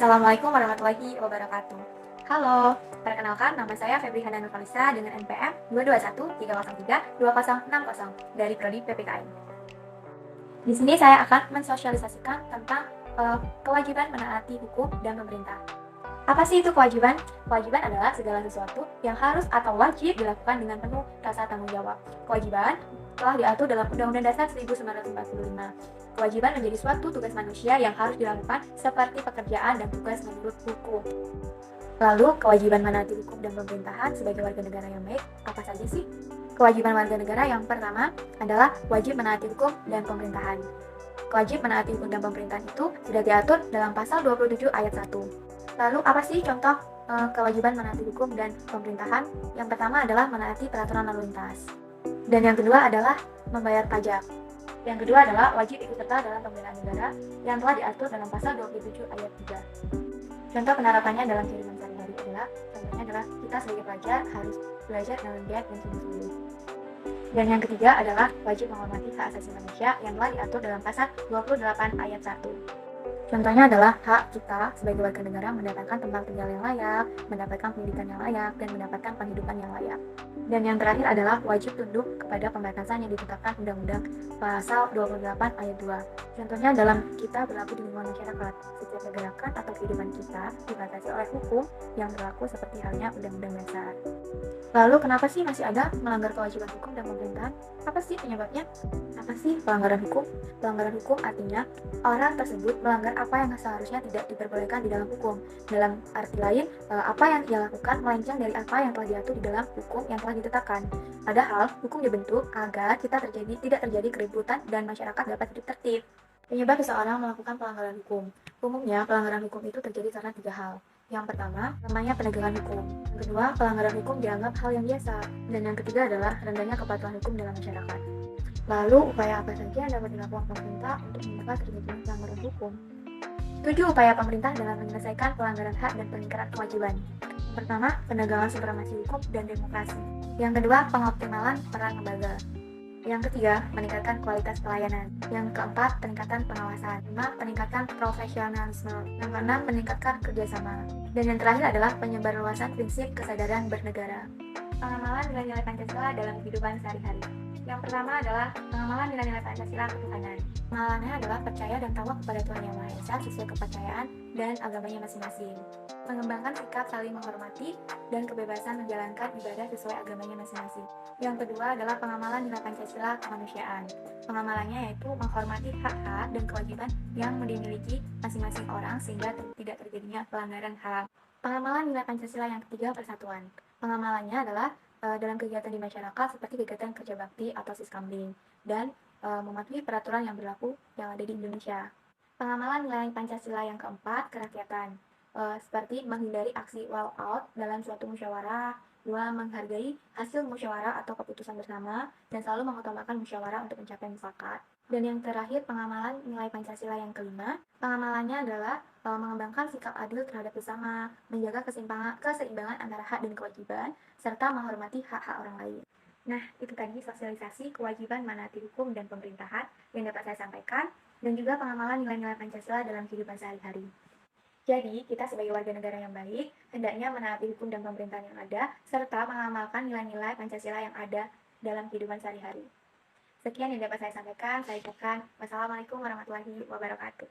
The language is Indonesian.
Assalamualaikum warahmatullahi wabarakatuh. Halo, perkenalkan nama saya Febriana Nurkalisa dengan NPM 22130320060 dari Prodi PPKN. Di sini saya akan mensosialisasikan tentang kewajiban menaati hukum dan pemerintah. Apa sih itu kewajiban? Kewajiban adalah segala sesuatu yang harus atau wajib dilakukan dengan penuh rasa tanggung jawab. Kewajiban telah diatur dalam Undang-Undang Dasar 1945. Kewajiban menjadi suatu tugas manusia yang harus dilakukan seperti pekerjaan dan tugas menurut hukum. Lalu, kewajiban menaati hukum dan pemerintahan sebagai warga negara yang baik, apa saja sih? Kewajiban warga negara yang pertama adalah wajib menaati hukum dan pemerintahan. Wajib menaati hukum dan pemerintahan itu sudah diatur dalam pasal 27 ayat 1. Lalu apa sih contoh kewajiban menaati hukum dan pemerintahan? Yang pertama adalah menaati peraturan lalu lintas. Dan yang kedua adalah membayar pajak. Yang kedua adalah wajib ikut serta dalam pembelaan negara yang telah diatur dalam pasal 27 ayat 3. Contoh penerapannya dalam kehidupan sehari-hari contohnya adalah kita sebagai pelajar harus belajar dengan giat dan sungguh-sungguh. Dan yang ketiga adalah wajib menghormati hak asasi manusia yang telah diatur dalam pasal 28 ayat 1. Contohnya adalah hak kita sebagai warga negara mendapatkan tempat tinggal yang layak, mendapatkan pendidikan yang layak, dan mendapatkan penghidupan yang layak. Dan yang terakhir adalah wajib tunduk kepada pembatasan yang ditetapkan Undang-Undang Pasal 28 ayat 2. Contohnya dalam kita berlaku di lingkungan masyarakat, setiap pergerakan atau kehidupan kita dibatasi oleh hukum yang berlaku seperti halnya Undang-Undang Dasar. Lalu kenapa sih masih ada melanggar kewajiban hukum dan pemerintahan? Apa sih penyebabnya? Apa sih pelanggaran hukum? Pelanggaran hukum artinya orang tersebut melanggar apa yang seharusnya tidak diperbolehkan di dalam hukum. Dalam arti lain, apa yang ia lakukan melenceng dari apa yang telah diatur di dalam hukum yang telah ditetapkan. Padahal, hukum dibentuk agar tidak terjadi keributan dan masyarakat dapat hidup tertib. Penyebab seseorang melakukan pelanggaran hukum. Umumnya, pelanggaran hukum itu terjadi karena 3 hal. Yang pertama, namanya penegakan hukum. Yang kedua, pelanggaran hukum dianggap hal yang biasa. Dan yang ketiga adalah rendahnya kepatuhan hukum dalam masyarakat. Lalu, upaya apa saja yang dapat dilakukan pemerintah untuk mencegah terjadinya pelanggaran hukum? 7 upaya pemerintah dalam menyelesaikan pelanggaran hak dan pengingkaran kewajiban. Pertama, penegakan supremasi hukum dan demokrasi. Yang kedua, pengoptimalan peran lembaga. Yang ketiga, meningkatkan kualitas pelayanan. Yang keempat, peningkatan pengawasan. 5, peningkatan profesionalisme. Yang keenam, meningkatkan kerjasama. Dan yang terakhir adalah penyebarluasan prinsip kesadaran bernegara. Pengamalan nilai-nilai Pancasila dalam kehidupan sehari-hari. Yang pertama adalah pengamalan nilai-nilai Pancasila ketuhanan. Pengamalannya adalah percaya dan tawa kepada Tuhan Yang Maha Esa sesuai kepercayaan dan agamanya masing-masing. Mengembangkan sikap saling menghormati dan kebebasan menjalankan ibadah sesuai agamanya masing-masing. Yang kedua adalah pengamalan nilai Pancasila kemanusiaan. Pengamalannya yaitu menghormati hak-hak dan kewajiban yang dimiliki masing-masing orang sehingga tidak terjadinya pelanggaran HAM. Pengamalan nilai Pancasila yang ketiga, persatuan. Pengamalannya adalah dalam kegiatan di masyarakat seperti kegiatan kerja bakti atau siskambling dan mematuhi peraturan yang berlaku yang ada di Indonesia. Pengamalan nilai Pancasila yang keempat, kerakyatan. Seperti menghindari aksi walkout dalam suatu musyawarah, 2, menghargai hasil musyawarah atau keputusan bersama, dan selalu mengutamakan musyawarah untuk mencapai mufakat. Dan yang terakhir, pengamalan nilai Pancasila yang kelima. Pengamalannya adalah mengembangkan sikap adil terhadap sesama, menjaga keseimbangan antara hak dan kewajiban, serta menghormati hak-hak orang lain. Nah, itu tadi sosialisasi kewajiban menaati hukum dan pemerintahan yang dapat saya sampaikan, dan juga pengamalan nilai-nilai Pancasila dalam kehidupan sehari-hari. Jadi, kita sebagai warga negara yang baik, hendaknya menaati hukum dan pemerintahan yang ada, serta mengamalkan nilai-nilai Pancasila yang ada dalam kehidupan sehari-hari. Sekian yang dapat saya sampaikan. Saya ucapkan wassalamualaikum warahmatullahi wabarakatuh.